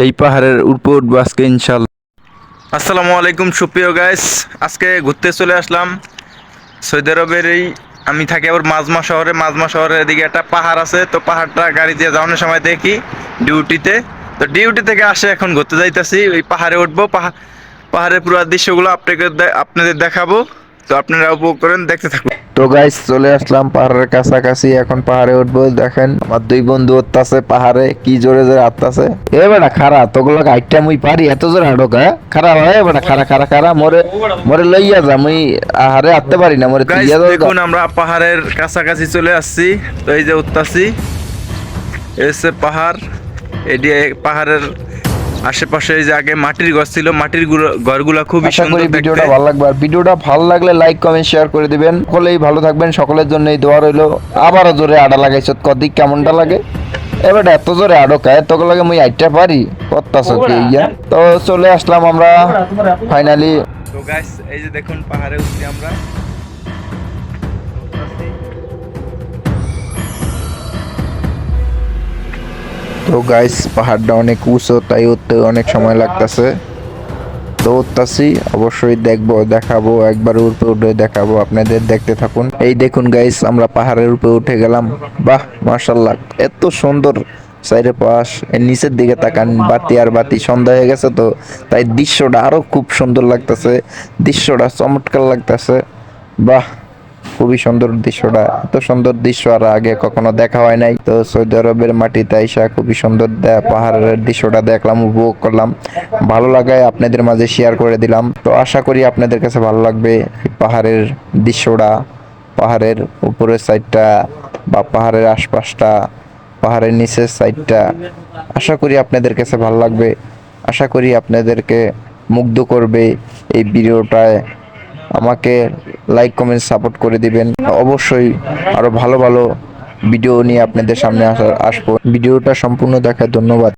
এই পাহাড়ের উপর উঠবো আজকে ইনশাল্লাহ। আসসালামু আলাইকুম সুপ্রিয় গাইস, আজকে ঘুরতে চলে আসলাম সৌদি আরবের আমি থাকি আবার মাজমা শহরের এদিকে একটা পাহাড় আছে। তো পাহাড়টা গাড়ি দিয়ে যাওয়ানোর সময় দেখি ডিউটিতে, তো ডিউটি থেকে আসে এখন ঘুরতে যাইতেছি। ওই পাহাড়ে উঠবো, পাহাড়ের পুরো দৃশ্যগুলো আপনাদের দেখাবো। তো আপনারা উপভোগ করেন, দেখতে থাকুন। তো গাইস চলে আসলাম পাহাড়ের কাছাকাছি, এখন পাহাড়ে উঠবো। দেখেন আমার দুই বন্ধু উঠতাছে পাহাড়ে, কি জোরে জোরে হাঁটতাছে। এ বেটা খারা, তোগুলো হাইটটা মুই পারি এত জোরে হাঁটো কা? খারা ভাই বেটা, খারা খারা খারা, মোরে মোরে লইয়া যা, মুই আহারে হাঁটতে পারি না, মোরে তুইয়া দাও। দেখুন আমরা পাহাড়ের কাছাকাছি চলে আসছি। তো এই যে উঠতাছি, এই হচ্ছে পাহাড়। এটি পাহাড়ের আশেপাশে যে আগে মাটির ঘর ছিল, মাটির ঘরগুলা খুবই সুন্দর দেখতে। ভিডিওটা ভালো লাগবে, আর ভিডিওটা ভালো লাগলে লাইক কমেন্ট শেয়ার করে দিবেন। সকলেই ভালো থাকবেন, সকলের জন্য এই দোয়া রইলো। আবারও জোরে আড়া লাগাইছ, কদিক কেমনটা লাগে? এবার এত জোরে আড়ো কায় তোকে লাগে মুই আইটা পারি কত্তাছ কি ইয়া। তো চলে আসলাম আমরা ফাইনালি। তো গাইস এই যে দেখুন পাহাড়ে উঠছি আমরা। তো গাইস পাহাড়টা অনেক উঁচু, তাই উঠতে অনেক সময় লাগতেছে। তো উঠতাছি, অবশ্যই দেখাবো, একবার উপরে উঠে দেখাবো আপনাদের, দেখতে থাকুন। এই দেখুন গাইস আমরা পাহাড়ের উপরে উঠে গেলাম। বাহ মাশাআল্লাহ, এত সুন্দর চাইরে পাশ। এর নিচের দিকে তাকান, বাতি আর বাতি, সন্ধ্যা হয়ে গেছে তো তাই দৃশ্যটা আরো খুব সুন্দর লাগতেছে, দৃশ্যটা চমৎকার লাগতেছে। বাহ খুবই সুন্দর দৃশ্যটা, এত সুন্দর দৃশ্য আর আগে কখনো দেখা হয় নাই। তো সৌদি আরবের মাটিতে আইসা খুবই সুন্দর পাহাড়ের দৃশ্যটা দেখলাম, উপভোগ করলাম। ভালো লাগায় আপনাদের মাঝে শেয়ার করে দিলাম। তো আশা করি আপনাদের কাছে ভালো লাগবে পাহাড়ের দৃশ্যটা, পাহাড়ের উপরের সাইডটা বা পাহাড়ের আশপাশটা, পাহাড়ের নিচের সাইডটা। আশা করি আপনাদের কাছে ভালো লাগবে, আশা করি আপনাদেরকে মুগ্ধ করবে এই ভিডিওটায়। আমাকে লাইক কমেন্ট সাপোর্ট করে দিবেন। অবশ্যই আরো ভালো ভালো ভিডিও নিয়ে আপনাদের সামনে আসবো। ভিডিওটা সম্পূর্ণ দেখার ধন্যবাদ।